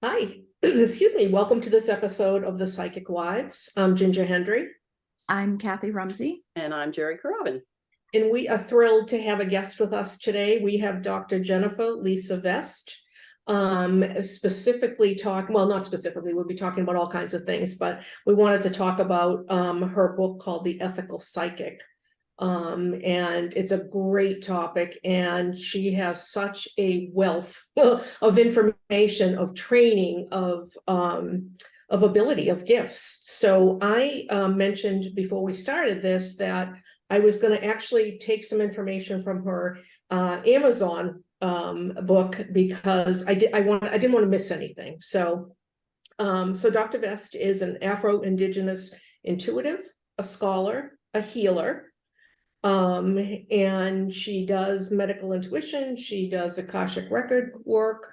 Hi, excuse me. Welcome to this episode of The Psychic Wives. I'm Ginger Hendry. I'm Kathy Rumsey. And I'm Jerry Carabin. And we are thrilled to have a guest with us today. We have Dr. Jennifer Lisa Vest, specifically not specifically, we'll be talking about all kinds of things, but we wanted to talk about her book called The Ethical Psychic. And it's a great topic, and she has such a wealth of information, of training, of ability, of gifts. So I mentioned before we started this that I was going to actually take some information from her Amazon book, because I didn't want to miss anything. So Dr. Vest is an Afro-Indigenous intuitive, a scholar, a healer. And she does medical intuition, she does Akashic record work,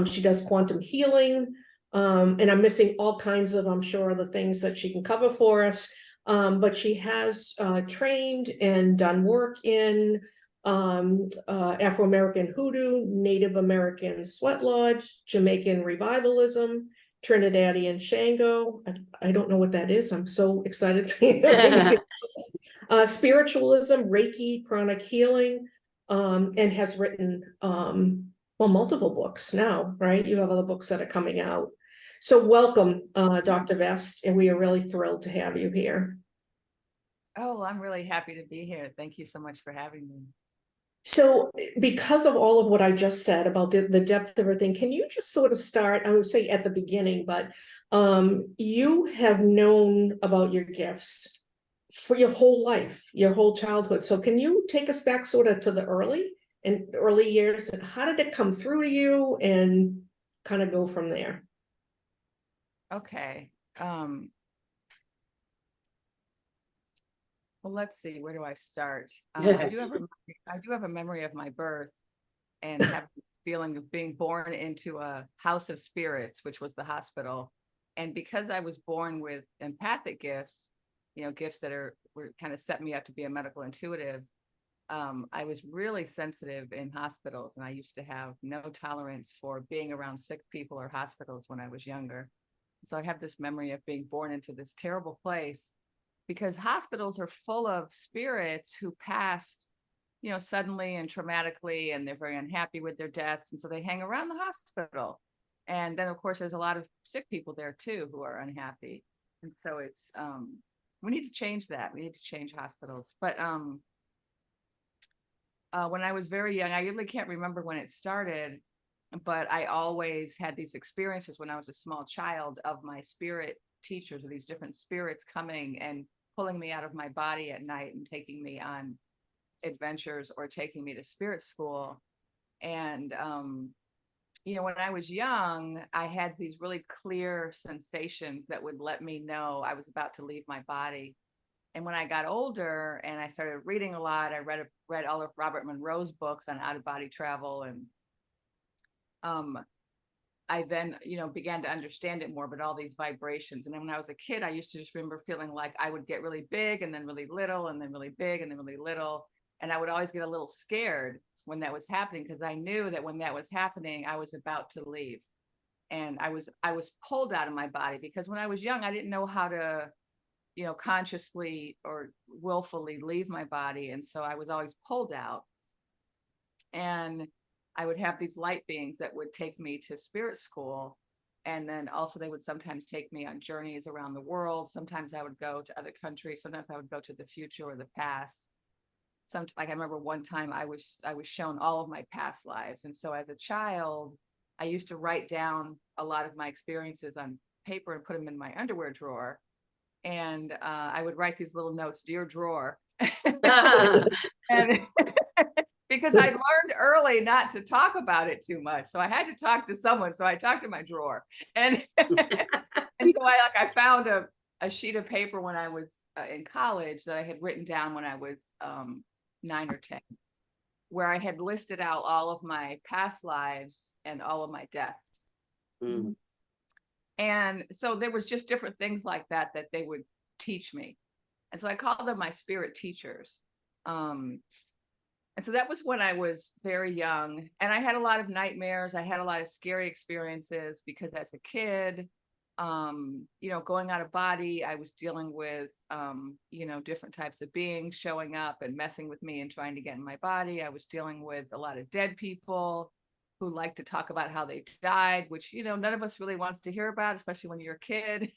she does quantum healing, and I'm missing all kinds of, I'm sure, the things that she can cover for us. But she has trained and done work in Afro American Hoodoo, Native American Sweatlodge, Jamaican Revivalism, Trinidadian Shango. I don't know what that is. I'm so excited. Spiritualism, Reiki, pranic healing, and has written multiple books now, right? You have other books that are coming out. So welcome, Dr. Vest, and we are really thrilled to have you here. Oh, I'm really happy to be here. Thank you so much for having me. So because of all of what I just said about the depth of everything, can you just sort of start, I would say at the beginning, but you have known about your gifts for your whole life, your whole childhood. So can you take us back sort of to the early years, and how did it come through to you, and kind of go from there? Okay. Well, let's see. Where do I start? I do have a memory of my birth, and have the feeling of being born into a house of spirits, which was the hospital. And because I was born with empathic gifts, gifts that were kind of set me up to be a medical intuitive, I was really sensitive in hospitals, and I used to have no tolerance for being around sick people or hospitals when I was younger. So I have this memory of being born into this terrible place, because hospitals are full of spirits who passed, suddenly and traumatically, and they're very unhappy with their deaths. And so they hang around the hospital. And then, of course, there's a lot of sick people there, too, who are unhappy. And so it's, we need to change that. We need to change hospitals. But when I was very young, I really can't remember when it started, but I always had these experiences when I was a small child of my spirit teachers, or these different spirits coming and pulling me out of my body at night and taking me on adventures or taking me to spirit school. And when I was young, I had these really clear sensations that would let me know I was about to leave my body. And when I got older and I started reading a lot, I read all of Robert Monroe's books on out-of-body travel, and I then, began to understand it more, but all these vibrations. And then when I was a kid, I used to just remember feeling like I would get really big and then really little and then really big and then really little. And I would always get a little scared when that was happening, because I knew that when that was happening, I was about to leave. And I was pulled out of my body, because when I was young, I didn't know how to, consciously or willfully leave my body. And so I was always pulled out. And I would have these light beings that would take me to spirit school. And then also they would sometimes take me on journeys around the world. Sometimes I would go to other countries. Sometimes I would go to the future or the past. Like I remember one time I was shown all of my past lives. And so as a child, I used to write down a lot of my experiences on paper and put them in my underwear drawer. And I would write these little notes, "Dear drawer." And because I learned early not to talk about it too much. So I had to talk to someone. So I talked to my drawer. And, and so I found a sheet of paper when I was in college that I had written down when I was 9 or 10, where I had listed out all of my past lives and all of my deaths. Mm. And so there was just different things like that they would teach me. And so I called them my spirit teachers. And so that was when I was very young, and I had a lot of nightmares. I had a lot of scary experiences because as a kid, going out of body, I was dealing with, different types of beings showing up and messing with me and trying to get in my body. I was dealing with a lot of dead people who like to talk about how they died, which, none of us really wants to hear about, especially when you're a kid.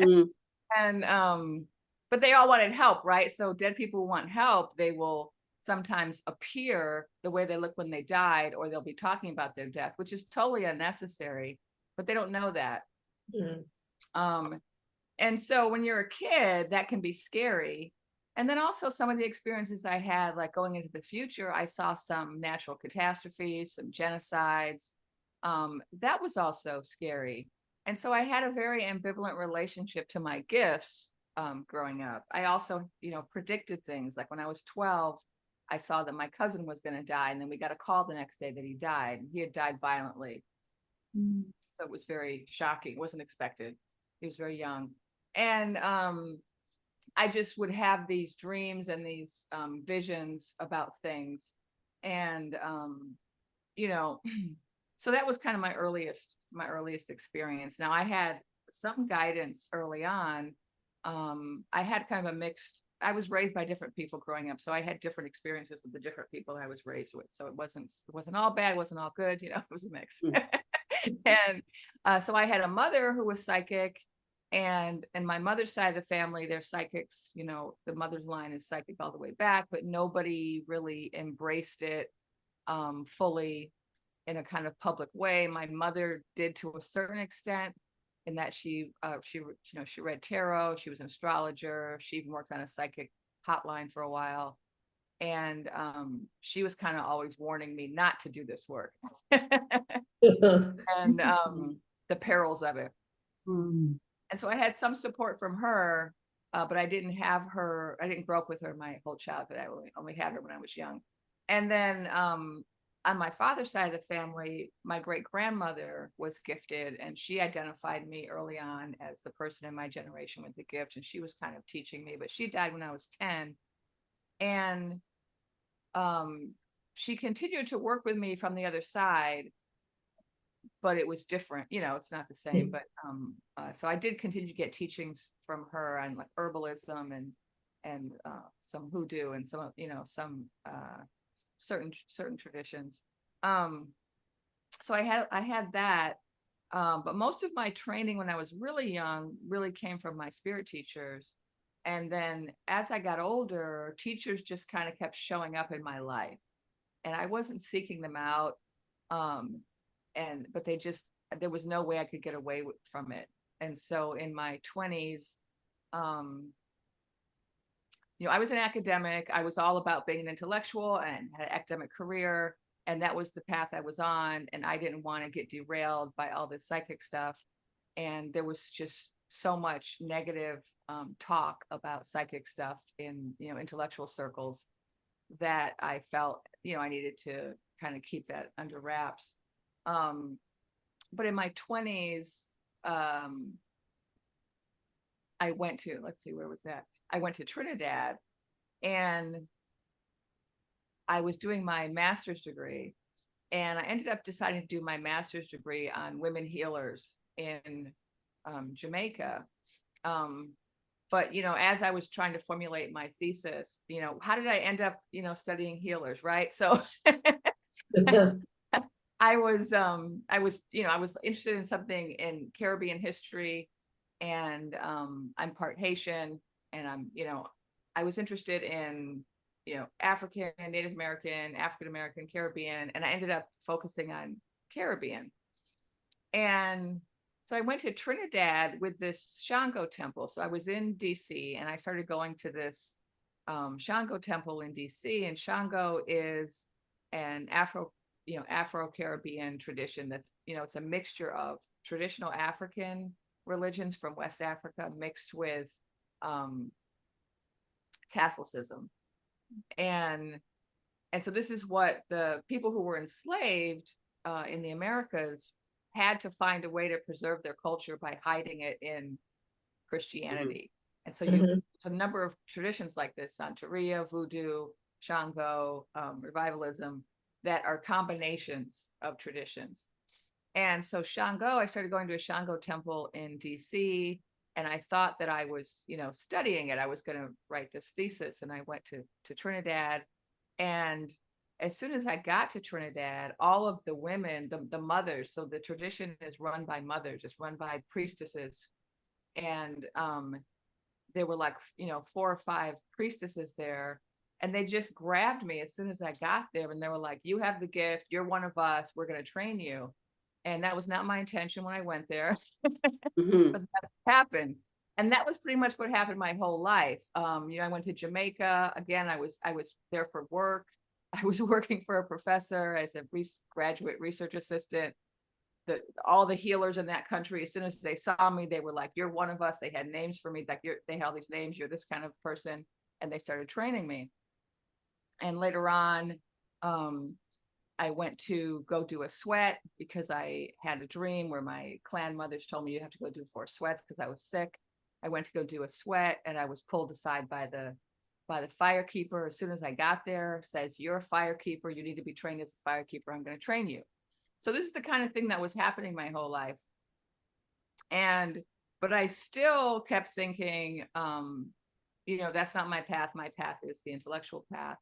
Mm. And, but they all wanted help, right? So dead people who want help, they will sometimes appear the way they look when they died, or they'll be talking about their death, which is totally unnecessary, but they don't know that. And so when you're a kid, that can be scary. And then also some of the experiences I had, like going into the future, I saw some natural catastrophes, some genocides. That was also scary. And so I had a very ambivalent relationship to my gifts growing up. I also, predicted things. Like when I was 12, I saw that my cousin was going to die. And then we got a call the next day that he died. He had died violently. So it was very shocking. It wasn't expected. He was very young. And I just would have these dreams and these visions about things. And, so that was kind of my earliest experience. Now I had some guidance early on. I had kind of a mixed, I was raised by different people growing up. So I had different experiences with the different people I was raised with. So it wasn't all bad, it wasn't all good, it was a mix. And so I had a mother who was psychic, and my mother's side of the family, they're psychics, the mother's line is psychic all the way back, but nobody really embraced it fully in a kind of public way. My mother did to a certain extent, in that she read tarot, she was an astrologer, she even worked on a psychic hotline for a while. And she was kind of always warning me not to do this work. And the perils of it. And so I had some support from her, but I didn't grow up with her my whole childhood. I only had her when I was young. And then on my father's side of the family, my great grandmother was gifted, and she identified me early on as the person in my generation with the gift. And she was kind of teaching me, but she died when I was 10. And she continued to work with me from the other side, but it was different, it's not the same. But so I did continue to get teachings from her on like herbalism and some hoodoo and some certain traditions. So I had that, but most of my training when I was really young really came from my spirit teachers. And then as I got older, teachers just kind of kept showing up in my life, and I wasn't seeking them out. But there was no way I could get away from it. And so in my 20s, I was an academic. I was all about being an intellectual and had an academic career. And that was the path I was on. And I didn't want to get derailed by all this psychic stuff. And there was just so much negative talk about psychic stuff in, intellectual circles, that I felt, I needed to kind of keep that under wraps. But in my 20s, I went to, where was that? I went to Trinidad, and I was doing my master's degree, and I ended up deciding to do my master's degree on women healers in Jamaica. But, as I was trying to formulate my thesis, how did I end up, studying healers, right? So I was interested in something in Caribbean history, and I'm part Haitian, and I was interested in, African, Native American, African American, Caribbean, and I ended up focusing on Caribbean. And so I went to Trinidad with this Shango temple. So I was in DC, and I started going to this Shango temple in DC, and Shango is an Afro-Caribbean tradition that's, it's a mixture of traditional African religions from West Africa mixed with Catholicism. And so this is what the people who were enslaved in the Americas had to find a way to preserve their culture by hiding it in Christianity. And so there's a number of traditions like this: Santeria, voodoo, Shango, Revivalism, that are combinations of traditions. And so Shango, I started going to a Shango temple in DC, and I thought that I was, studying it. I was going to write this thesis, and I went to Trinidad. And as soon as I got to Trinidad, all of the women, the mothers, so the tradition is run by mothers, it's run by priestesses. And there were like, 4 or 5 priestesses there. And they just grabbed me as soon as I got there. And they were like, you have the gift. You're one of us. We're going to train you. And that was not my intention when I went there, Mhm. but that happened. And that was pretty much what happened my whole life. I went to Jamaica. Again, I was there for work. I was working for a professor as a graduate research assistant. All the healers in that country, as soon as they saw me, they were like, you're one of us. They had names for me, like they had all these names. You're this kind of person. And they started training me. And later on, I went to go do a sweat because I had a dream where my clan mothers told me you have to go do 4 sweats because I was sick. I went to go do a sweat, and I was pulled aside by the firekeeper. As soon as I got there, says, you're a firekeeper. You need to be trained as a firekeeper. I'm going to train you. So this is the kind of thing that was happening my whole life. But I still kept thinking, that's not my path. My path is the intellectual path.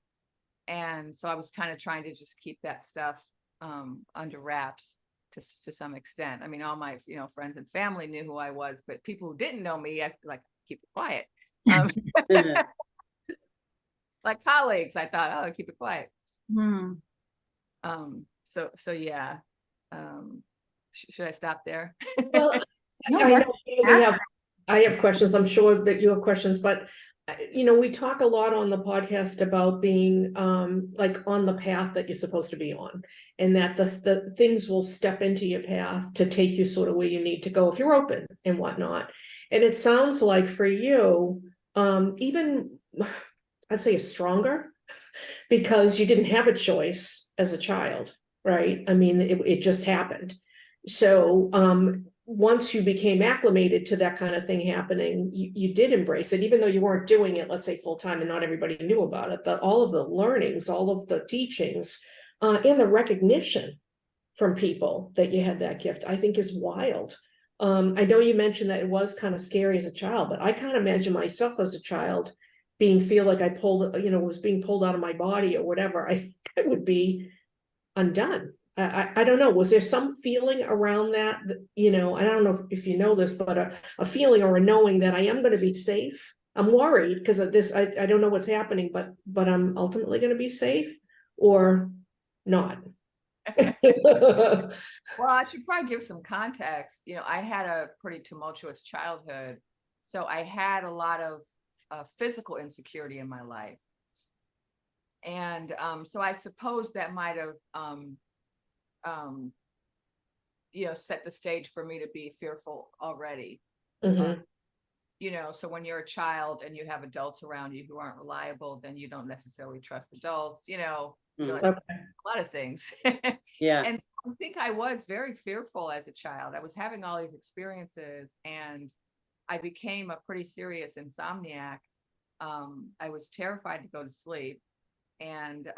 And so I was kind of trying to just keep that stuff under wraps to some extent. I mean, all my, friends and family knew who I was, but people who didn't know me, I like keep it quiet. Like colleagues, I thought, oh, keep it quiet. So yeah. Should I stop there? Well, No, I know that's I have questions. I'm sure that you have questions, but we talk a lot on the podcast about being like on the path that you're supposed to be on, and that the things will step into your path to take you sort of where you need to go if you're open and whatnot. And it sounds like for you, even I'd say stronger, because you didn't have a choice as a child, right? I mean, it just happened. So once you became acclimated to that kind of thing happening, you did embrace it, even though you weren't doing it, let's say, full time, and not everybody knew about it. But all of the learnings, all of the teachings, and the recognition from people that you had that gift, I think is wild. I know you mentioned that it was kind of scary as a child, but I can't imagine myself as a child feel like I was being pulled out of my body or whatever. I think I would be undone. I don't know. Was there some feeling around that? I don't know if you know this, but a feeling or a knowing that I am going to be safe. I'm worried because of this. I don't know what's happening, but I'm ultimately going to be safe or not. Well, I should probably give some context. I had a pretty tumultuous childhood, so I had a lot of physical insecurity in my life. And so I suppose that might have set the stage for me to be fearful already. Mm-hmm. So when you're a child and you have adults around you who aren't reliable, then you don't necessarily trust adults, Okay. a lot of things. Yeah. And so I think I was very fearful as a child. I was having all these experiences, and I became a pretty serious insomniac. I was terrified to go to sleep. And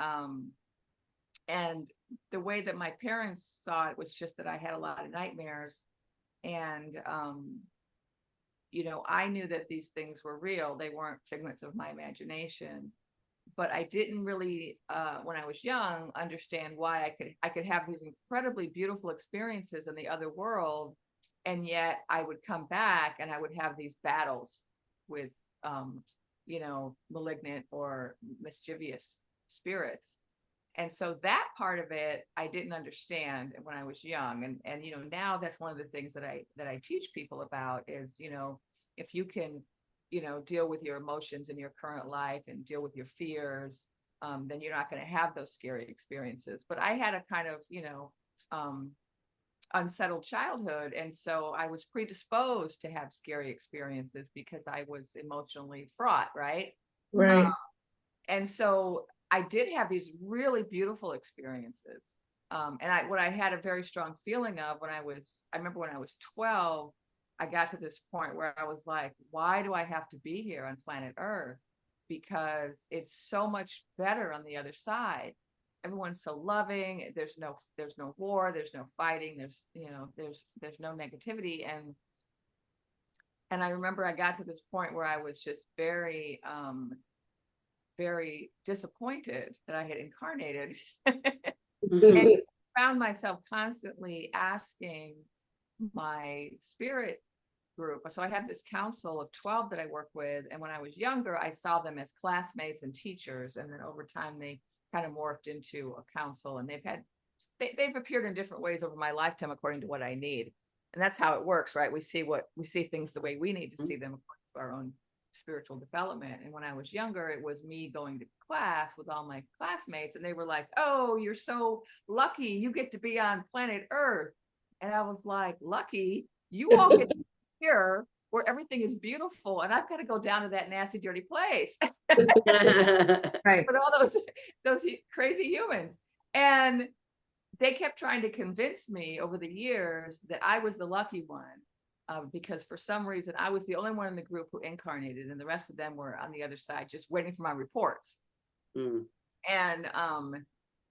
the way that my parents saw it was just that I had a lot of nightmares. And, I knew that these things were real. They weren't figments of my imagination. But I didn't really, when I was young, understand why I could have these incredibly beautiful experiences in the other world, and yet I would come back and I would have these battles with, malignant or mischievous spirits. And so that part of it I didn't understand when I was young, and now that's one of the things that I teach people about is, if you can deal with your emotions in your current life and deal with your fears, then you're not going to have those scary experiences. But I had a kind of unsettled childhood, and so I was predisposed to have scary experiences because I was emotionally fraught, right? Right. And so I did have these really beautiful experiences. And what I had a very strong feeling of I remember when I was 12, I got to this point where I was like, why do I have to be here on planet Earth? because it's so much better on the other side. Everyone's so loving. There's no war, there's no fighting, there's no negativity. And I remember I got to this point where I was just very very disappointed that I had incarnated. And found myself constantly asking my spirit group. So I have this council of 12 that I work with. And when I was younger, I saw them as classmates and teachers. And then over time, they kind of morphed into a council, and they've appeared in different ways over my lifetime, according to what I need. And that's how it works, right? We see things the way we need to see them according to our own spiritual development. And when I was younger, it was me going to class with all my classmates, and they were like, "Oh, you're so lucky, you get to be on planet Earth." And I was like, "Lucky? You all get here where everything is beautiful, and I've got to go down to that nasty, dirty place." Right. But all those crazy humans. And they kept trying to convince me over the years that I was the lucky one, because for some reason I was the only one in the group who incarnated, and the rest of them were on the other side, just waiting for my reports. And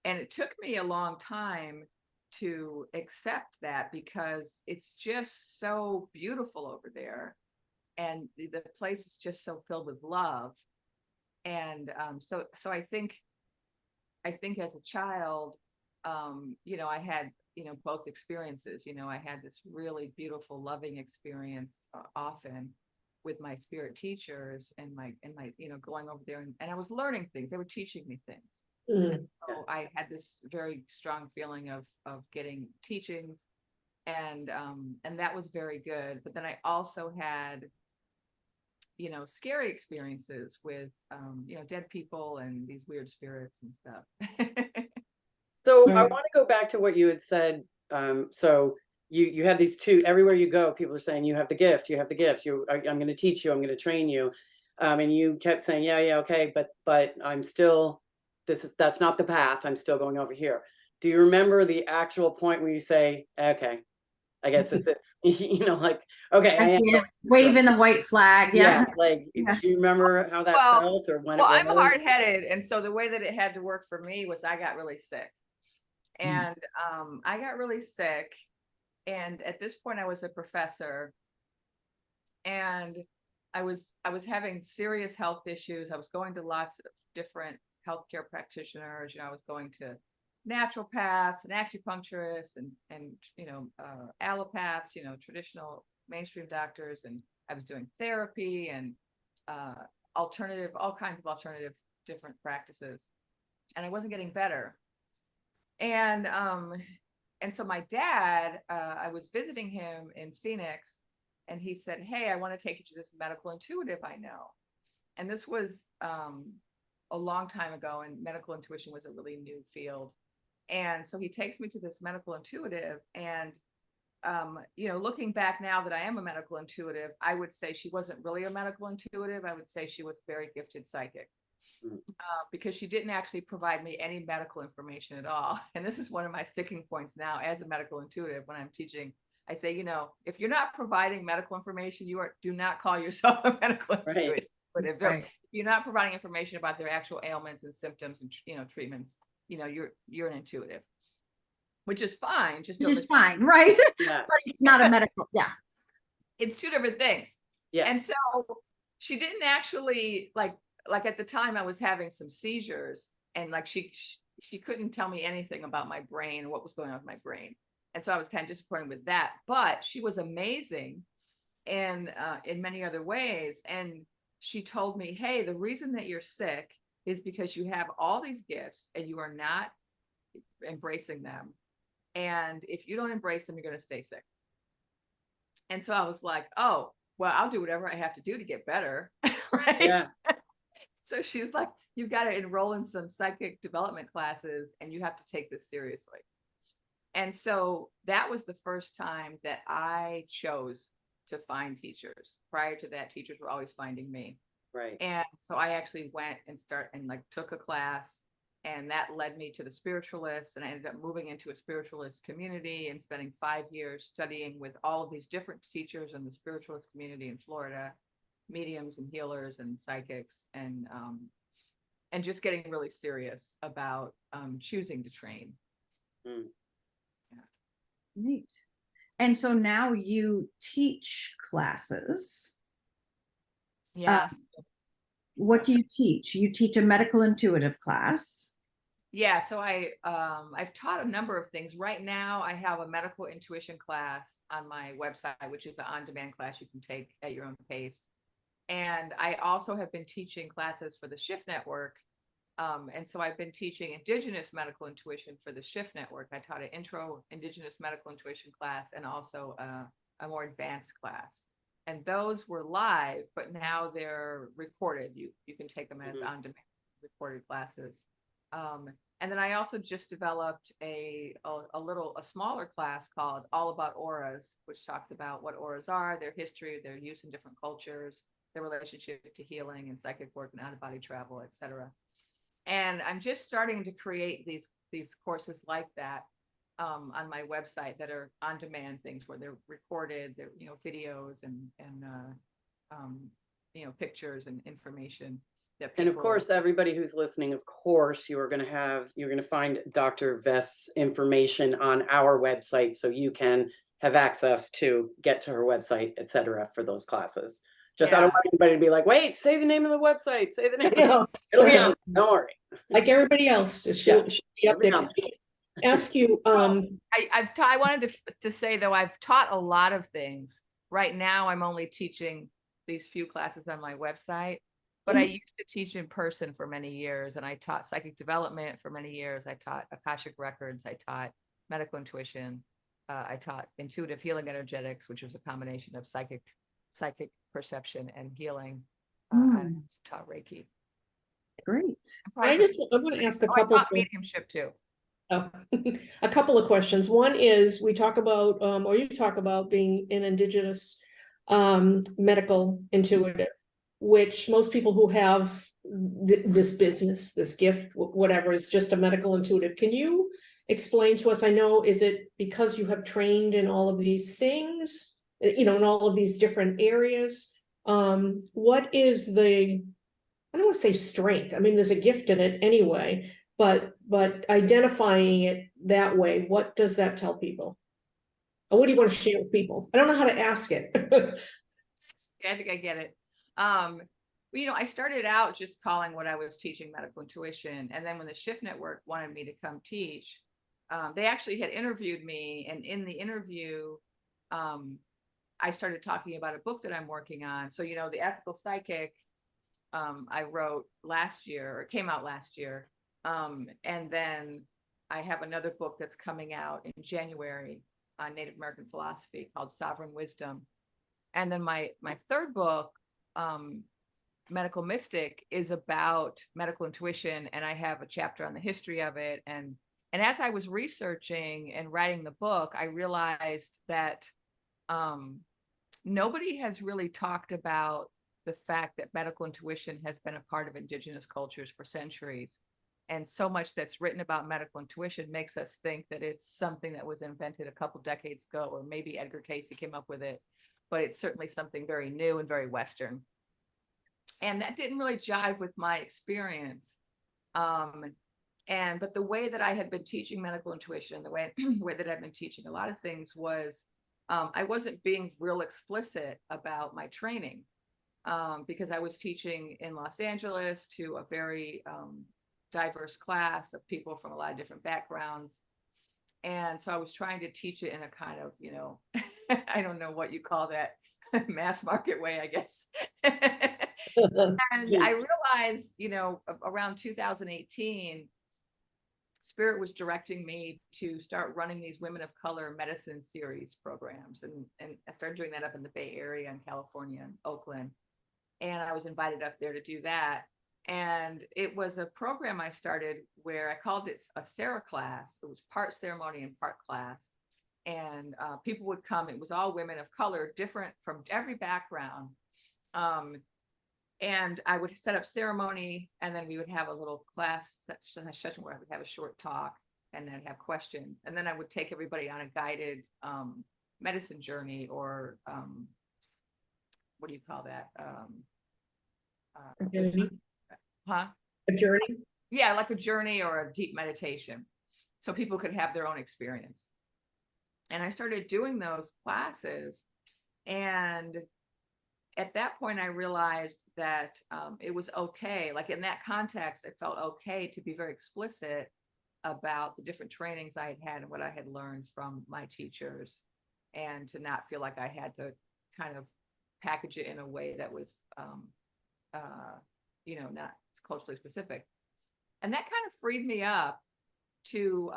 it took me a long time to accept that, because it's just so beautiful over there, and the place is just so filled with love. And so I think as a child, I had both experiences. I had this really beautiful, loving experience often with my spirit teachers, and my going over there, and I was learning things. They were teaching me things. And so I had this very strong feeling of getting teachings, and that was very good. But then I also had scary experiences with dead people and these weird spirits and stuff. So I want to go back to what you had said. So you had these two, everywhere you go, people are saying, you have the gift, you have the gift, I'm going to teach you, I'm going to train you. And you kept saying, yeah, okay, but I'm still, that's not the path. I'm still going over here. Do you remember the actual point where you say, okay, I guess it's like, okay, I am waving the white flag. Yeah. like, Yeah. do you remember how that felt, or when it was? I'm hard-headed, and so the way that it had to work for me was I got really sick. And I got really sick, and at this point I was a professor, and I was having serious health issues. I was going to lots of different healthcare practitioners. I was going to naturopaths and acupuncturists and allopaths, traditional mainstream doctors, and I was doing therapy and all kinds of alternative different practices, and I wasn't getting better. And so my dad, I was visiting him in Phoenix, and he said, "Hey, I want to take you to this medical intuitive I know." And this was a long time ago, and medical intuition was a really new field. And so he takes me to this medical intuitive, and looking back now that I am a medical intuitive, I would say she wasn't really a medical intuitive. I would say she was a very gifted psychic. Because she didn't actually provide me any medical information at all. And this is one of my sticking points now as a medical intuitive. When I'm teaching, I say, if you're not providing medical information, do not call yourself a medical intuitive. But if you're not providing information about their actual ailments and symptoms and treatments, you're an intuitive, which is fine. Which is fine, right? Yeah. But it's not a medical. Yeah, it's two different things. Yeah. And so she didn't actually like at the time I was having some seizures, and like she couldn't tell me anything about my brain, what was going on with my brain. And so I was kind of disappointed with that, but she was amazing and in many other ways. And she told me, "Hey, the reason that you're sick is because you have all these gifts and you are not embracing them. And if you don't embrace them, you're going to stay sick." And so I was like, "Oh, well, I'll do whatever I have to do to get better." Right. Yeah. So she's like, "You've got to enroll in some psychic development classes, and you have to take this seriously." And so that was the first time that I chose to find teachers. Prior to that, teachers were always finding me. Right. And so I actually went and took a class, and that led me to the spiritualists, and I ended up moving into a spiritualist community and spending 5 years studying with all of these different teachers in the spiritualist community in Florida. mediums and healers and psychics, and just getting really serious about choosing to train. Neat. And so now you teach classes. Yes. What do you teach? You teach a medical intuitive class. Yeah, so I've taught a number of things. Right now, I have a medical intuition class on my website, which is an on-demand class you can take at your own pace. And I also have been teaching classes for the Shift Network. And so I've been teaching Indigenous Medical Intuition for the Shift Network. I taught an intro Indigenous Medical Intuition class and also a more advanced class. And those were live, but now they're recorded. You can take them as on-demand recorded classes. And then I also just developed a smaller class called All About Auras, which talks about what auras are, their history, their use in different cultures, their relationship to healing and psychic work and out-of-body travel, etc. And I'm just starting to create these courses like that on my website that are on-demand things where they're recorded, they're videos and pictures and information. And of course, everybody who's listening, of course, you're going to find Dr. Vest's information on our website, so you can have access to get to her website, etc. for those classes. Just, I don't want anybody to be like, wait, say the name of the website, say the name. It'll be on, don't worry. Like everybody else, she'll be up there. Ask you, I wanted to say, though, I've taught a lot of things. Right now, I'm only teaching these few classes on my website. But I used to teach in person for many years, and I taught psychic development for many years. I taught Akashic Records. I taught medical intuition. I taught Intuitive Healing Energetics, which was a combination of psychic perception and healing. I taught Reiki. Great. I'm going to ask a couple. I taught mediumship too. Oh, a couple of questions. One is we talk about, or you talk about being an Indigenous medical intuitive, which most people who have this business, this gift, whatever, is just a medical intuitive. Can you explain to us, I know, is it because you have trained in all of these things, in all of these different areas? What is the, I don't want to say strength, I mean, there's a gift in it anyway, but identifying it that way, what does that tell people? Or what do you want to share with people? I don't know how to ask it. I think I get it. I started out just calling what I was teaching medical intuition. And then when the Shift Network wanted me to come teach, they actually had interviewed me. And in the interview, I started talking about a book that I'm working on. So, The Ethical Psychic, I wrote last year, or came out last year. And then I have another book that's coming out in January on Native American philosophy called Sovereign Wisdom. And then my third book, Medical Mystic, is about medical intuition, and I have a chapter on the history of it. And as I was researching and writing the book, I realized that nobody has really talked about the fact that medical intuition has been a part of Indigenous cultures for centuries. And so much that's written about medical intuition makes us think that it's something that was invented a couple decades ago, or maybe Edgar Cayce came up with it. But it's certainly something very new and very Western. And that didn't really jive with my experience. But the way that I had been teaching medical intuition, the way that I've been teaching a lot of things was, I wasn't being real explicit about my training, because I was teaching in Los Angeles to a very diverse class of people from a lot of different backgrounds. And so I was trying to teach it in a kind of, I don't know what you call that, mass market way, I guess. And I realized, around 2018, Spirit was directing me to start running these Women of Color Medicine Series programs. And I started doing that up in the Bay Area in California and Oakland. And I was invited up there to do that. And it was a program I started where I called it a Sarah class. It was part ceremony and part class. And people would come. It was all women of color, different from every background. And I would set up ceremony, and then we would have a little class session where I would have a short talk, and then have questions. And then I would take everybody on a guided medicine journey, or what do you call that? Journey. Huh? A journey. Yeah, like a journey or a deep meditation, so people could have their own experience. And I started doing those classes, and at that point I realized that it was okay, like in that context it felt okay to be very explicit about the different trainings I had and what I had learned from my teachers, and to not feel like I had to kind of package it in a way that was not culturally specific. And that kind of freed me up to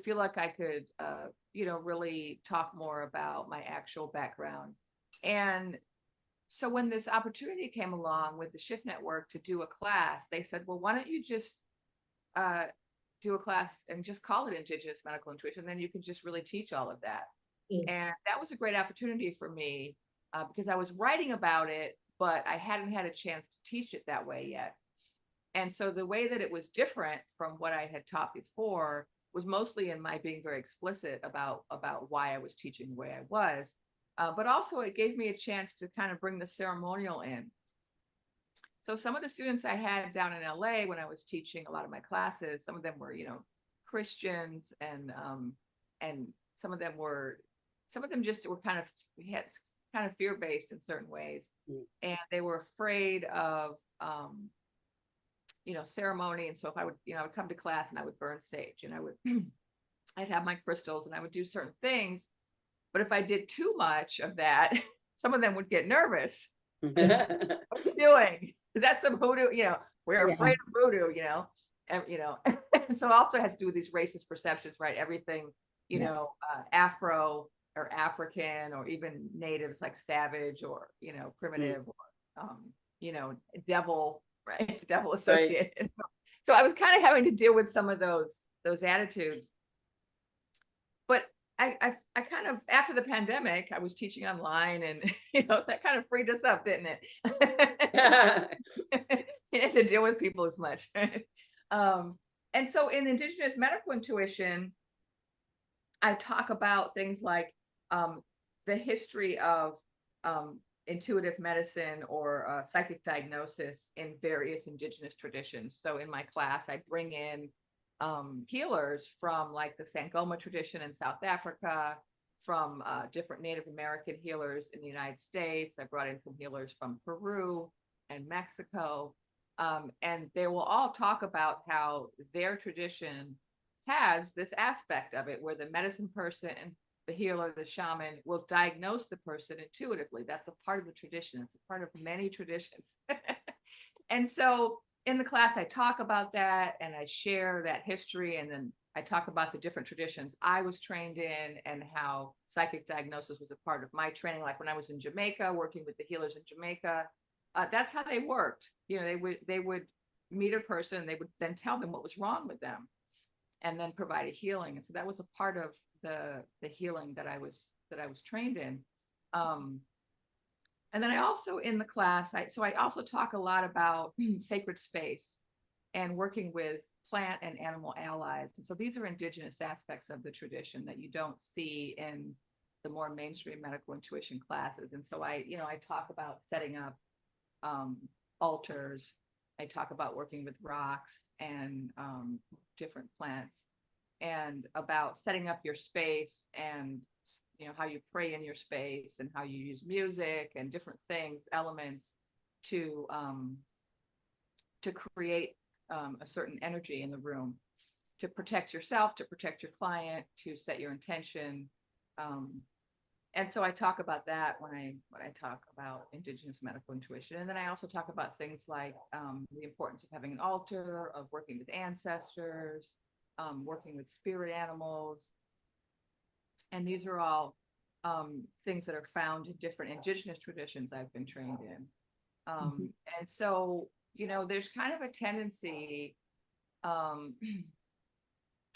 feel like I could really talk more about my actual background. And so when this opportunity came along with the Shift Network to do a class, they said, well, why don't you just do a class and just call it Indigenous Medical Intuition, then you can just really teach all of that. And that was a great opportunity for me because I was writing about it, but I hadn't had a chance to teach it that way yet. And so the way that it was different from what I had taught before was mostly in my being very explicit about why I was teaching the way I was. But also it gave me a chance to kind of bring the ceremonial in. So some of the students I had down in LA when I was teaching a lot of my classes, some of them were, Christians, and some of them just were kind of fear-based in certain ways. And they were afraid of ceremony. And so if I would come to class and I would burn sage, and I'd have my crystals and I would do certain things. But if I did too much of that, some of them would get nervous. What are you doing? Is that some hoodoo? We're afraid of voodoo, and so it also has to do with these racist perceptions, right? Everything, Afro or African or even natives like savage or, primitive or, devil, right? Devil associated. Right. So I was kind of having to deal with some of those attitudes. But I kind of, after the pandemic, I was teaching online, and that kind of freed us up, didn't it? You had to deal with people as much. And so in Indigenous Medical Intuition, I talk about things like the history of intuitive medicine or psychic diagnosis in various Indigenous traditions. So in my class, I bring in healers from like the Sangoma tradition in South Africa, from different Native American healers in the United States. I brought in some healers from Peru and Mexico. And they will all talk about how their tradition has this aspect of it where the medicine person, the healer, the shaman will diagnose the person intuitively. That's a part of the tradition. It's a part of many traditions. And so in the class, I talk about that and I share that history. And then I talk about the different traditions I was trained in and how psychic diagnosis was a part of my training. Like when I was in Jamaica, working with the healers in Jamaica, that's how they worked. They would meet a person and they would then tell them what was wrong with them and then provide a healing. And so that was a part of the healing that I was trained in. And then I also in the class, I also talk a lot about sacred space and working with plant and animal allies. And so these are Indigenous aspects of the tradition that you don't see in the more mainstream medical intuition classes. And so I talk about setting up altars. I talk about working with rocks and different plants, and about setting up your space and how you pray in your space and how you use music and different things, elements to create a certain energy in the room, to protect yourself, to protect your client, to set your intention. And so I talk about that when I talk about Indigenous medical intuition. And then I also talk about things like the importance of having an altar, of working with ancestors, working with spirit animals. And these are all things that are found in different Indigenous traditions I've been trained in. And so, there's kind of a tendency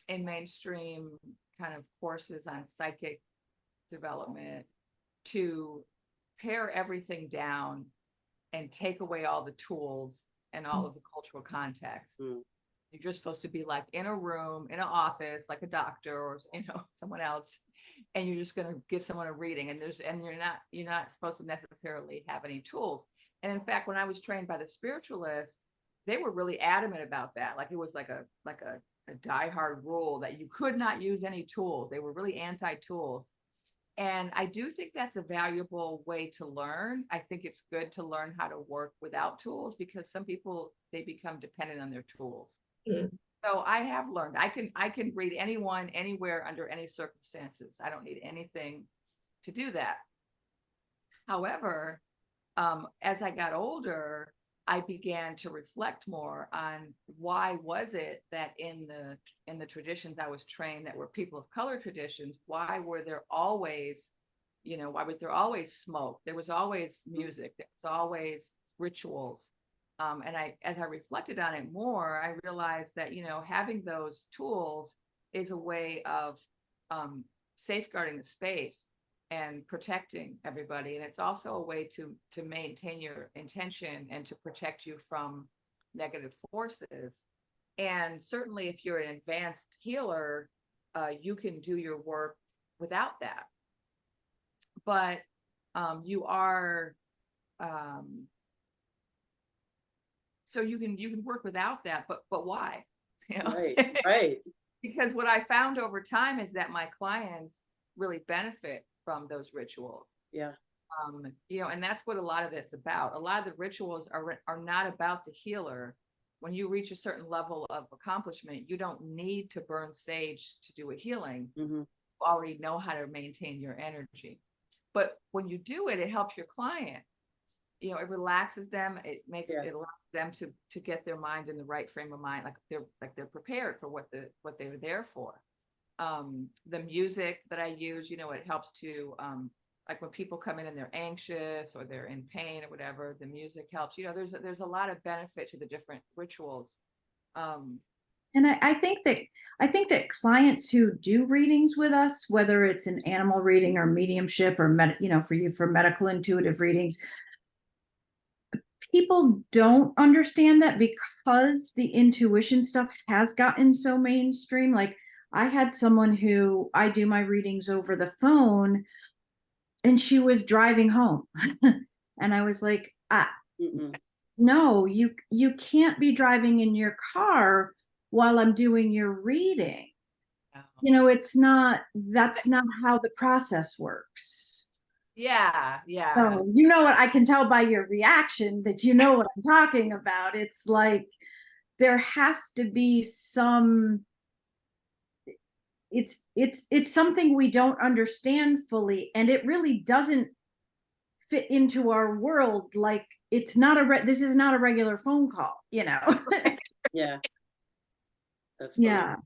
in mainstream kind of courses on psychic development to pare everything down and take away all the tools and all of the cultural context. You're just supposed to be like in a room, in an office, like a doctor or someone else, and you're just going to give someone a reading, and you're not supposed to necessarily have any tools. And in fact, when I was trained by the spiritualists, they were really adamant about that. Like it was like a diehard rule that you could not use any tools. They were really anti-tools. And I do think that's a valuable way to learn. I think it's good to learn how to work without tools, because some people, they become dependent on their tools. Mm. So I have learned I can read anyone, anywhere, under any circumstances. I don't need anything to do that. However, as I got older, I began to reflect more on why was it that in the traditions I was trained that were people of color traditions, why were there always, why was there always smoke? There was always music. There was always rituals. And as I reflected on it more, I realized that, having those tools is a way of safeguarding the space and protecting everybody. And it's also a way to maintain your intention and to protect you from negative forces. And certainly if you're an advanced healer, you can do your work without that. But you are, so you can work without that, but why? Right. Because what I found over time is that my clients really benefit from those rituals. Yeah. And that's what a lot of it's about. A lot of the rituals are not about the healer. When you reach a certain level of accomplishment, you don't need to burn sage to do a healing. Mm-hmm. You already know how to maintain your energy. But when you do it, it helps your client. It relaxes them. It makes it allows them to get their mind in the right frame of mind, like they're prepared for what they were there for. The music that I use, it helps to like when people come in and they're anxious or they're in pain or whatever, the music helps. There's a lot of benefit to the different rituals. And I think that clients who do readings with us, whether it's an animal reading or mediumship or for medical intuitive readings, people don't understand that because the intuition stuff has gotten so mainstream. Like I had someone who I do my readings over the phone, and she was driving home. And I was like, no, you can't be driving in your car while I'm doing your reading. That's not how the process works. Yeah. So, what I can tell by your reaction that what I'm talking about. It's like there has to be some, it's something we don't understand fully, and it really doesn't fit into our world. Like it's not this is not a regular phone call, Yeah. That's funny. Yeah.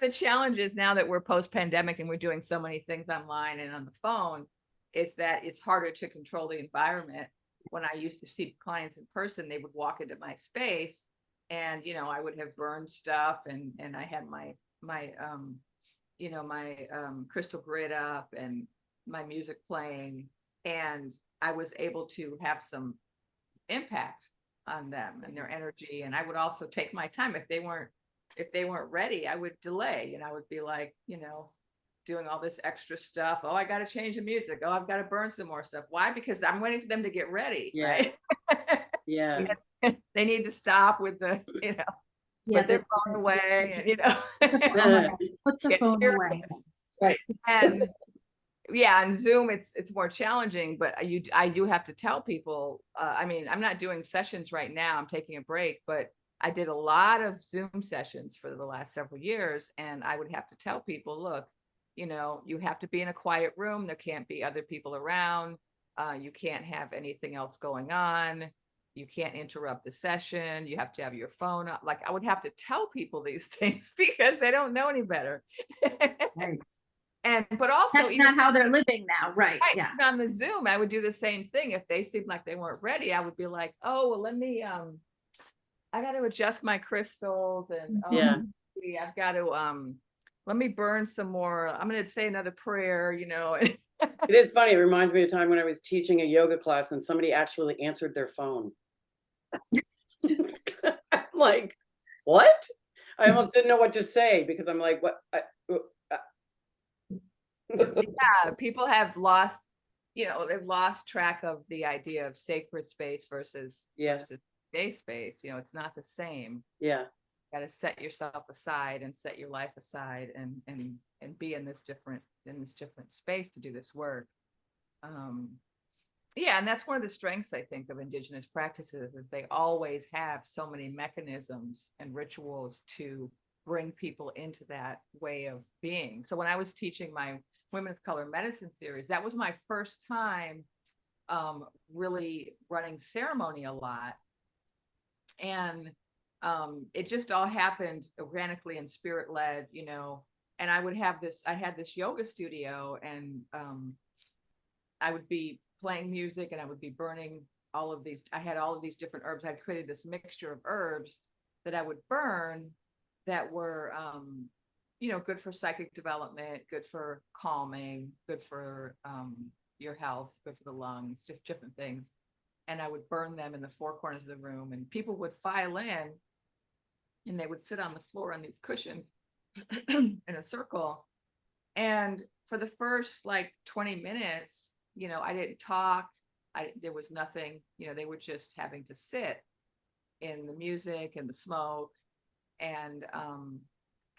The challenge is now that we're post-pandemic and we're doing so many things online and on the phone, is that it's harder to control the environment. When I used to see clients in person, they would walk into my space and, I would have burned stuff and I had my crystal grid up and my music playing, and I was able to have some impact on them and their energy. And I would also take my time. If they weren't ready, I would delay, and I would be like, doing all this extra stuff. Oh, I got to change the music. Oh, I've got to burn some more stuff. Why? Because I'm waiting for them to get ready. Yeah. Right. Yeah. They need to stop with the, put their phone away, Put the phone away. Right. And and Zoom, it's more challenging, but I do have to tell people, I'm not doing sessions right now. I'm taking a break, but I did a lot of Zoom sessions for the last several years. And I would have to tell people, look, you have to be in a quiet room. There can't be other people around. You can't have anything else going on. You can't interrupt the session. You have to have your phone up. Like I would have to tell people these things because they don't know any better. Right. But also that's not how they're living now. Right. Yeah. On the Zoom, I would do the same thing. If they seemed like they weren't ready, I would be like, oh, well, let me, I got to adjust my crystals and I've got to, let me burn some more. I'm going to say another prayer, It is funny. It reminds me of a time when I was teaching a yoga class and somebody actually answered their phone. I'm like, what? I almost didn't know what to say because I'm like, what? Yeah, people have lost, they've lost track of the idea of sacred space versus Yeah. versus day space. It's not the same. Yeah. Got to set yourself aside and set your life aside and be in this different space to do this work. Yeah, and that's one of the strengths, I think, of Indigenous practices, is they always have so many mechanisms and rituals to bring people into that way of being. So when I was teaching my Women of Color Medicine series, that was my first time really running ceremony a lot. And it just all happened organically and spirit led, and I had this yoga studio, and I would be playing music, and I would be burning I had all of these different herbs. I'd created this mixture of herbs that I would burn that were, good for psychic development, good for calming, good for your health, good for the lungs, different things. And I would burn them in the four corners of the room, and people would file in, and they would sit on the floor on these cushions in a circle. And for the first like 20 minutes, I didn't talk. There was nothing, they were just having to sit in the music and the smoke and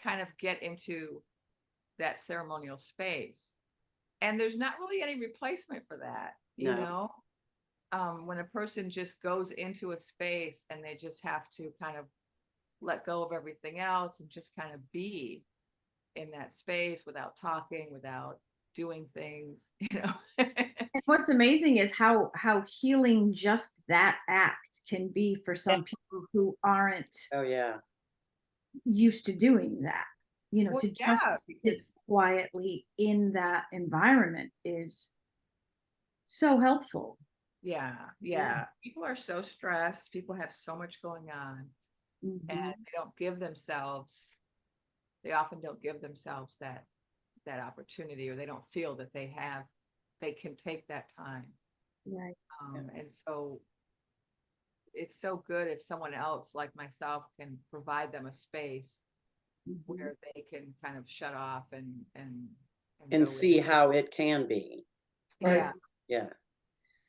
kind of get into that ceremonial space. And there's not really any replacement for that, No. when a person just goes into a space and they just have to kind of let go of everything else and just kind of be in that space without talking, without doing things. And what's amazing is how healing just that act can be for some people who aren't Oh yeah. used to doing that. Well, To yeah, just sit because quietly in that environment is so helpful. yeah, people are so stressed. People have so much going on, and they often don't give themselves that opportunity, or they don't feel that they can take that time. Right. And so it's so good if someone else like myself can provide them a space where they can kind of shut off and go see how it can be. yeah Yeah.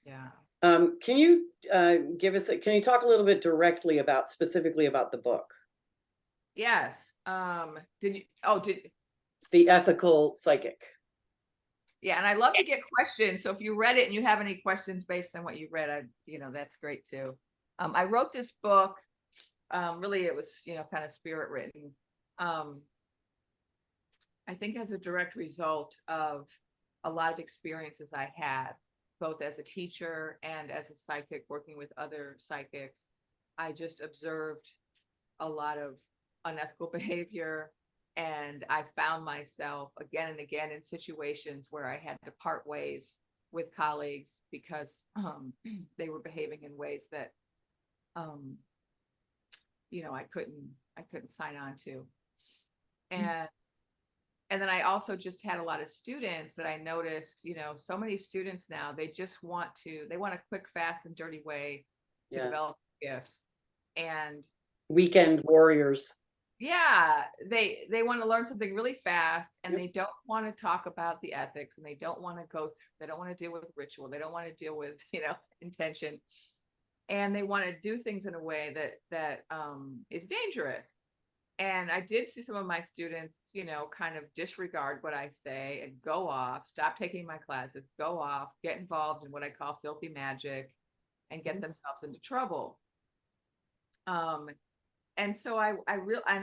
yeah Can you can you talk a little bit directly specifically about the book, yes did The Ethical Psychic? yeah, and I love to get questions, so if you read it and you have any questions based on what you read, that's great too. I wrote this book, really it was kind of spirit written, I think as a direct result of a lot of experiences I had, both as a teacher and as a psychic working with other psychics. I just observed a lot of unethical behavior, and I found myself again and again in situations where I had to part ways with colleagues because they were behaving in ways that I couldn't sign on to. And then I also just had a lot of students that I noticed, so many students now, they want a quick, fast, and dirty way to develop gifts. And weekend warriors. Yeah, they want to learn something really fast, and they don't want to talk about the ethics, and they don't want to they don't want to deal with ritual. They don't want to deal with, intention. And they want to do things in a way that is dangerous. And I did see some of my students, kind of disregard what I say and go off, stop taking my classes, go off, get involved in what I call filthy magic, and get themselves into trouble. And so I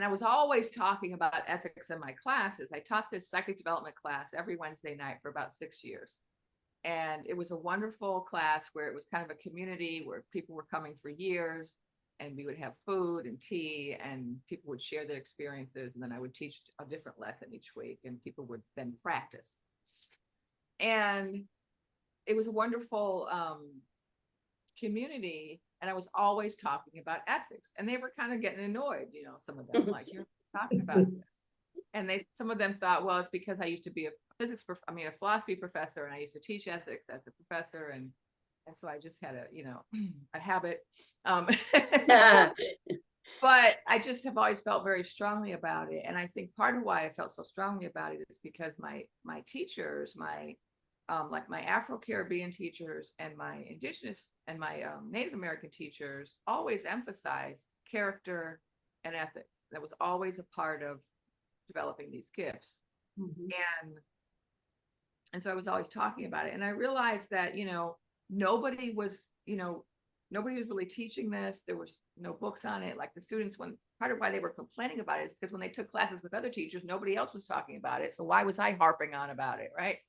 was always talking about ethics in my classes. I taught this psychic development class every Wednesday night for about 6 years. And it was a wonderful class where it was kind of a community where people were coming for years, and we would have food and tea, and people would share their experiences. And then I would teach a different lesson each week, and people would then practice. And it was a wonderful community. And I was always talking about ethics, and they were kind of getting annoyed, some of them, like, you're talking about this. And some of them thought, well, it's because I used to be a philosophy professor, and I used to teach ethics as a professor. And so I just had a habit. But I just have always felt very strongly about it. And I think part of why I felt so strongly about it is because my teachers, like my Afro-Caribbean teachers and my Indigenous and my Native American teachers always emphasized character and ethics. That was always a part of developing these gifts. Mhm. And so I was always talking about it. And I realized that, nobody was really teaching this. There was no books on it. Like the students, when part of why they were complaining about it is because when they took classes with other teachers, nobody else was talking about it. So why was I harping on about it, right?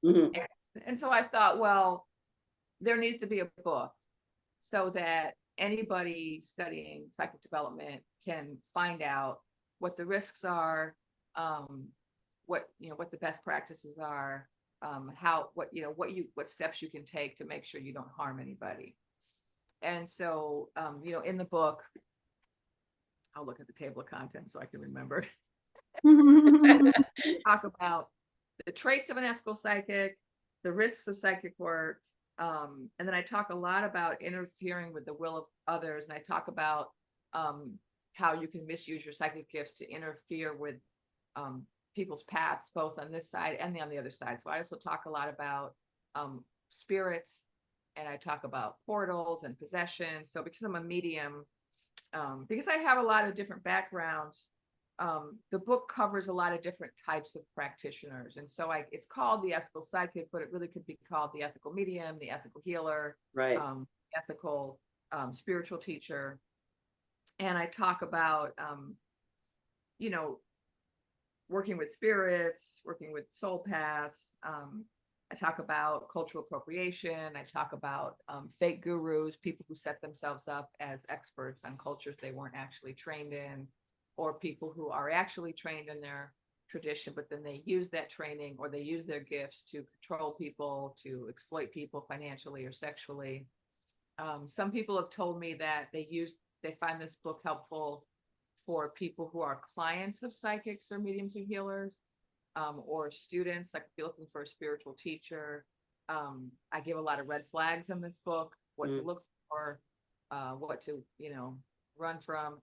Mhm. And so I thought, well, there needs to be a book so that anybody studying psychic development can find out what the risks are, what the best practices are, what steps you can take to make sure you don't harm anybody. And so, in the book, I'll look at the table of contents so I can remember. Talk about the traits of an ethical psychic, the risks of psychic work, and then I talk a lot about interfering with the will of others, and I talk about how you can misuse your psychic gifts to interfere with people's paths, both on this side and on the other side. So I also talk a lot about spirits, and I talk about portals and possession. So because I'm a medium, because I have a lot of different backgrounds, the book covers a lot of different types of practitioners. And so it's called The Ethical Psychic, but it really could be called The Ethical Medium, The Ethical Healer, Right. Ethical Spiritual Teacher. And I talk about, working with spirits, working with soul paths. I talk about cultural appropriation. I talk about fake gurus, people who set themselves up as experts on cultures they weren't actually trained in, or people who are actually trained in their tradition, but then they use that training or they use their gifts to control people, to exploit people financially or sexually. Some people have told me that they find this book helpful for people who are clients of psychics or mediums or healers, or students, like if you're looking for a spiritual teacher. I give a lot of red flags in this book, what to look for, what to, run from.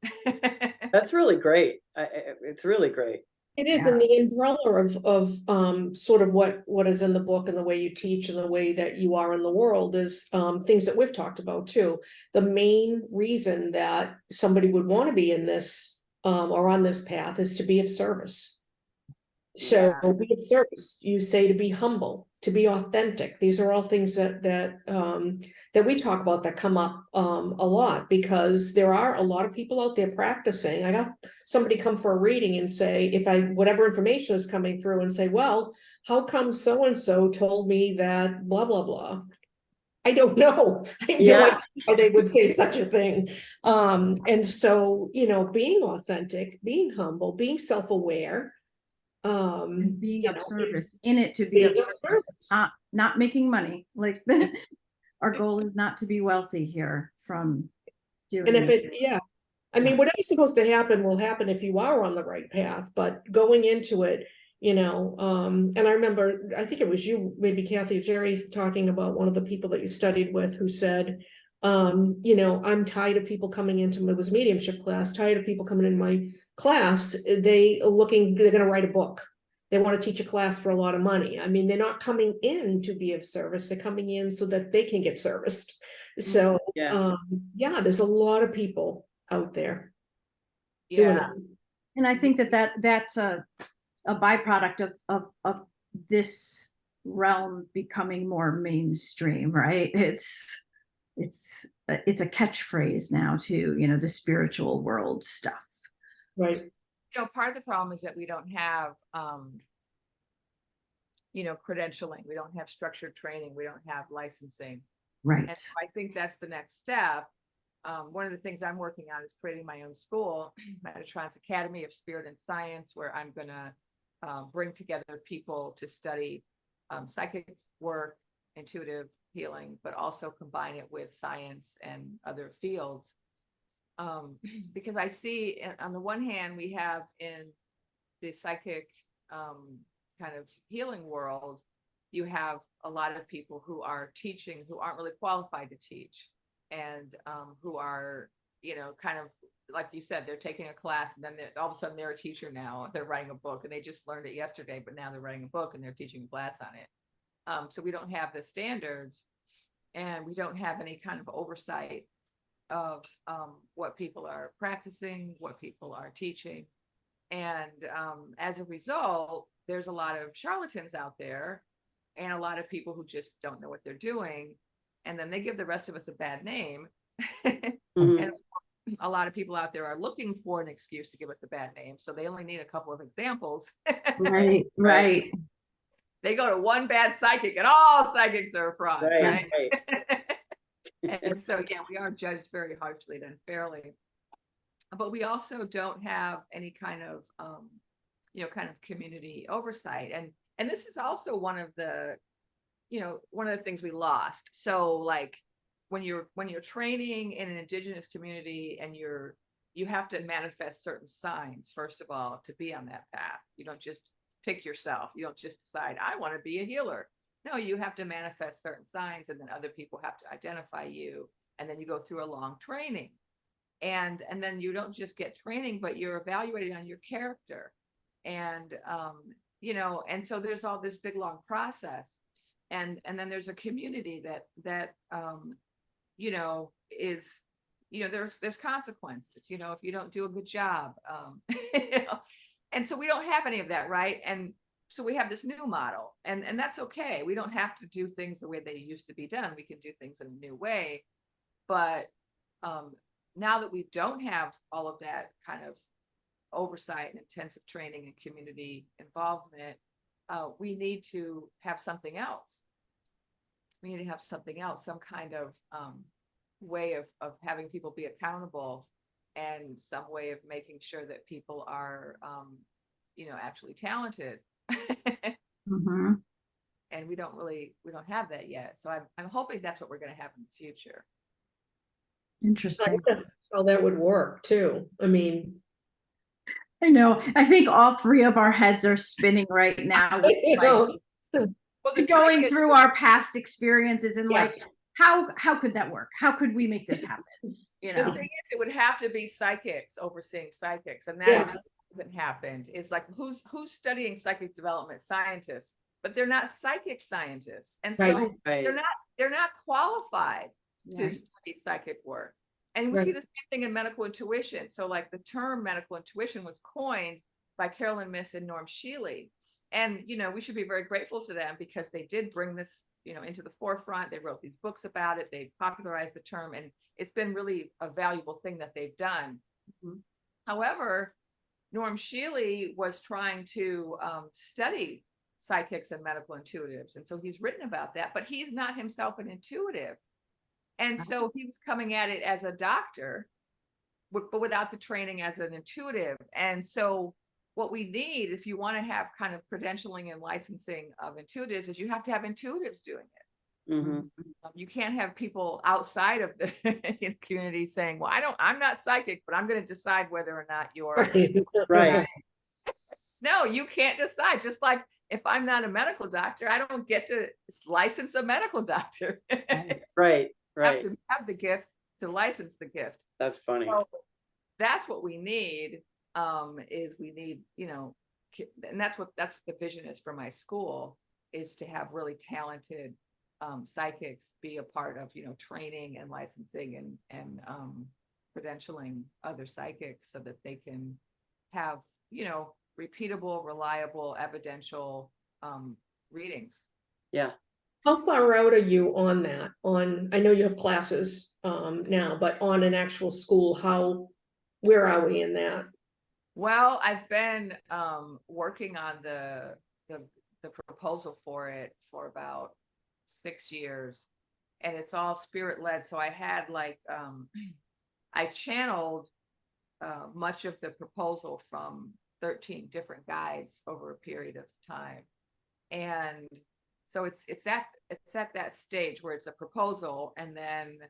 That's really great. It's really great. It is, Yeah. and the umbrella of sort of what is in the book and the way you teach and the way that you are in the world is things that we've talked about too. The main reason that somebody would want to be in this or on this path is to be of service. So be of service. You say to be humble, to be authentic. These are all things that we talk about that come up a lot, because there are a lot of people out there practicing. I got somebody come for a reading and say, whatever information is coming through, and say, well, how come so and so told me that blah blah blah? I don't know. I have no idea why they would say such a thing. And so, being authentic, being humble, being self-aware, And being you of know, service, in it to be being of of service, service. not making money. Like our goal is not to be wealthy here from doing And if this. I mean, whatever's supposed to happen will happen if you are on the right path, but going into it, and I remember, I think it was you, maybe Kathy or Jerry, talking about one of the people that you studied with who said, I'm tired of people coming into it was mediumship class, tired of people coming in my class. They're going to write a book. They want to teach a class for a lot of money. I mean, they're not coming in to be of service. They're coming in so that they can get serviced. So, there's a lot of people out there doing it. And I think that's a byproduct of this realm becoming more mainstream, right? It's a catchphrase now too, the spiritual world stuff. Right. Part of the problem is that we don't have, credentialing. We don't have structured training. We don't have licensing. Right. And so I think that's the next step. One of the things I'm working on is creating my own school, Metatron's Academy of Spirit and Science, where I'm going to bring together people to study psychic work, intuitive healing, but also combine it with science and other fields. Because I see, on the one hand, we have in the psychic kind of healing world, you have a lot of people who are teaching who aren't really qualified to teach, and who are, kind of like you said, they're taking a class and then all of a sudden they're a teacher now. They're writing a book and they just learned it yesterday, but now they're writing a book and they're teaching a class on it. So we don't have the standards and we don't have any kind of oversight of what people are practicing, what people are teaching. And as a result, there's a lot of charlatans out there and a lot of people who just don't know what they're doing. And then they give the rest of us a bad name. Mhm. And a lot of people out there are looking for an excuse to give us a bad name. So they only need a couple of examples. Right. They go to one bad psychic and all psychics are frauds, Right, right? right. And so, yeah, we are judged very harshly and unfairly. But we also don't have any kind of, kind of community oversight. And this is also one of the things we lost. So like when you're training in an Indigenous community and you have to manifest certain signs, first of all, to be on that path. You don't just pick yourself. You don't just decide, I want to be a healer. No, you have to manifest certain signs and then other people have to identify you. And then you go through a long training. And then you don't just get training, but you're evaluated on your character. And, and so there's all this big, long process. And then there's a community that is, there's consequences, if you don't do a good job, and so we don't have any of that. Right. And so we have this new model and that's okay. We don't have to do things the way they used to be done. We can do things in a new way. But now that we don't have all of that kind of oversight and intensive training and community involvement, we need to have something else. We need to have something else, some kind of way of having people be accountable and some way of making sure that people are, actually talented. Mm-hmm. And we don't have that yet. So I'm hoping that's what we're going to have in the future. Interesting. How that would work too. I mean, I know. I think all three of our heads are spinning right now. With, Well, going through our past experiences and yes. how could that work? How could we make this happen? The thing is, it would have to be psychics overseeing psychics, and that hasn't happened. It's like who's studying psychic development? Scientists, but they're not psychic scientists, and so they're not qualified to study psychic work. And we see the same thing in medical intuition. So like the term medical intuition was coined by Carolyn Miss and Norm Shealy. And, we should be very grateful to them because they did bring this, into the forefront. They wrote these books about it. They popularized the term, and it's been really a valuable thing that they've done. Mm-hmm. However, Norm Shealy was trying to study psychics and medical intuitives. And so he's written about that, but he's not himself an intuitive. And so he was coming at it as a doctor, but without the training as an intuitive. And so what we need, if you want to have kind of credentialing and licensing of intuitives, is you have to have intuitives doing it. Mm-hmm. You can't have people outside of the community saying, well, I'm not psychic, but I'm going to decide whether or not you're right. No, you can't decide. Just like if I'm not a medical doctor, I don't get to license a medical doctor. Right. Have to have the gift to license the gift. That's funny. So that's what we need. Is we need, and that's what the vision is for my school, is to have really talented psychics be a part of, training and licensing and credentialing other psychics so that they can have, repeatable, reliable, evidential readings. Yeah. How far out are you on that? I know you have classes now, but on an actual school, where are we in that? Well, I've been working on the proposal for it for about 6 years, and it's all spirit led. So I had I channeled much of the proposal from 13 different guides over a period of time, and so it's at that stage where it's a proposal, and then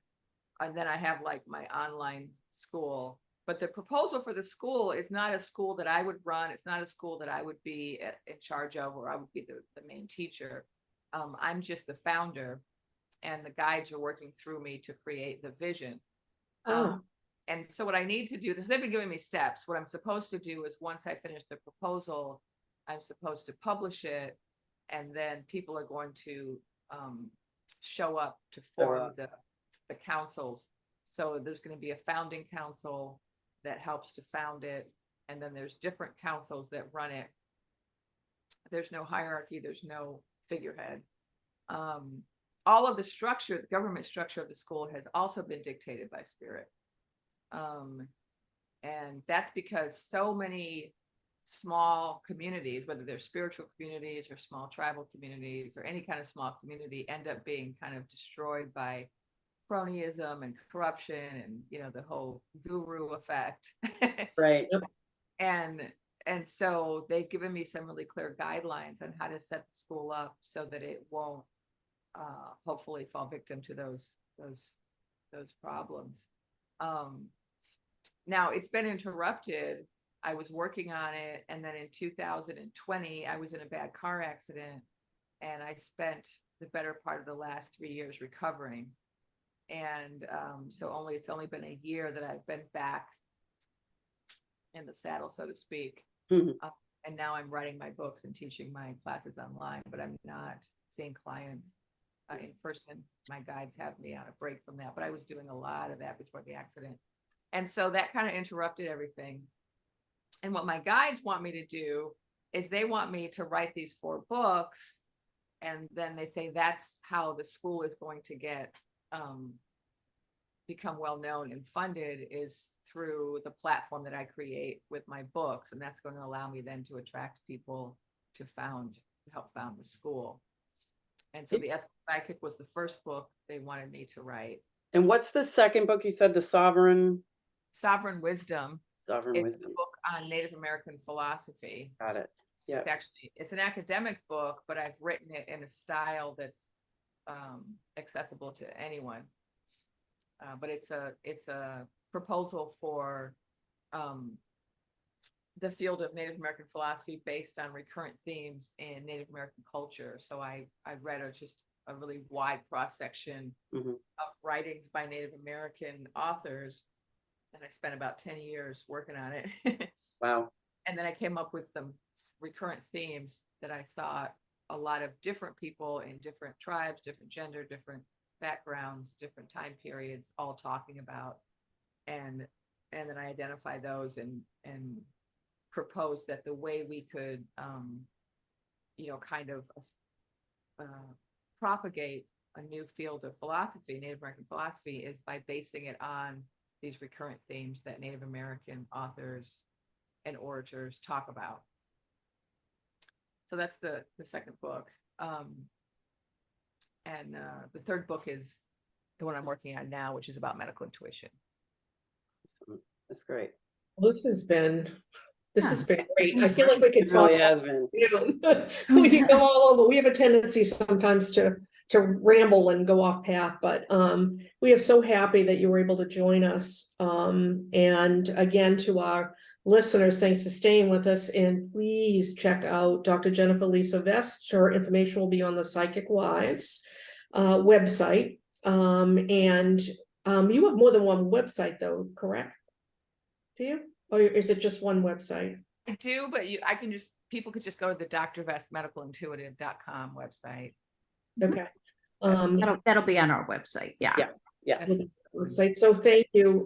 I have my online school. But the proposal for the school is not a school that I would run. It's not a school that I would be in charge of, or I would be the main teacher. I'm just the founder, and the guides are working through me to create the vision. And so what I need to do, this, they've been giving me steps. What I'm supposed to do is once I finish the proposal, I'm supposed to publish it, and then people are going to show up to form the councils. So there's going to be a founding council that helps to found it, and then there's different councils that run it. There's no hierarchy, there's no figurehead. All of the structure, the government structure of the school has also been dictated by spirit. And that's because so many small communities, whether they're spiritual communities or small tribal communities or any kind of small community, end up being kind of destroyed by cronyism and corruption and, you know, the whole guru effect. Right. And so they've given me some really clear guidelines on how to set the school up so that it won't hopefully fall victim to those problems. Now it's been interrupted. I was working on it, and then in 2020 I was in a bad car accident, and I spent the better part of the last 3 years recovering. And so it's only been a year that I've been back in the saddle, so to speak. Mm-hmm. And now I'm writing my books and teaching my classes online, but I'm not seeing clients in person. My guides have me on a break from that, but I was doing a lot of that before the accident. And so that kind of interrupted everything. And what my guides want me to do is they want me to write these 4 books. And then they say that's how the school is going to get become well known and funded, is through the platform that I create with my books. And that's going to allow me then to attract people to help found the school. And so the Ethical Psychic was the first book they wanted me to write. And what's the second book you said? The Sovereign Wisdom. Sovereign It's Wisdom. a book on Native American philosophy. Got it. Yeah. It's an academic book, but I've written it in a style that's accessible to anyone. But it's a proposal for the field of Native American philosophy based on recurrent themes in Native American culture. So I read just a really wide cross section Mm-hmm. of writings by Native American authors, and I spent about 10 years working on it. Wow. And then I came up with some recurrent themes that I thought a lot of different people in different tribes, different gender, different backgrounds, different time periods, all talking about. And then I identify those and propose that the way we could, kind of propagate a new field of philosophy, Native American philosophy, is by basing it on these recurrent themes that Native American authors and orators talk about. So that's the second book. And the third book is the one I'm working on now, which is about medical intuition. That's great. Well, this has been great. I feel like we could It talk. really has been. We can go all over. We have a tendency sometimes to ramble and go off path, but we are so happy that you were able to join us. And again, to our listeners, thanks for staying with us. And please check out Dr. Jennifer Lisa Vest. Her information will be on the Psychic Wives website. And you have more than one website, though, correct? Do you? Or is it just one website? I do, but people could just go to the drvestmedicalintuitive.com website. Okay. That'll be on our website. Yeah. Yeah. Website. So thank you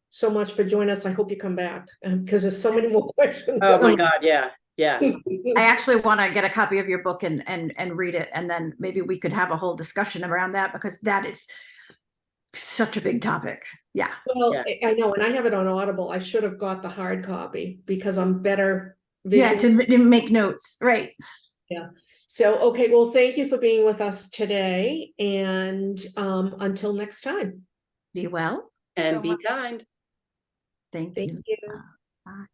so much for joining us. I hope you come back because there's so many more questions. Oh my God. Yeah. I actually want to get a copy of your book and read it, and then maybe we could have a whole discussion around that, because that is such a big topic. Yeah. Well, Yeah. I know, and I have it on Audible. I should have got the hard copy because I'm better visual. Yeah, to make notes. Right. Yeah. So, okay. Well, thank you for being with us today. And until next time. Be well. And So be much. kind. Thank Thank you. you. Bye.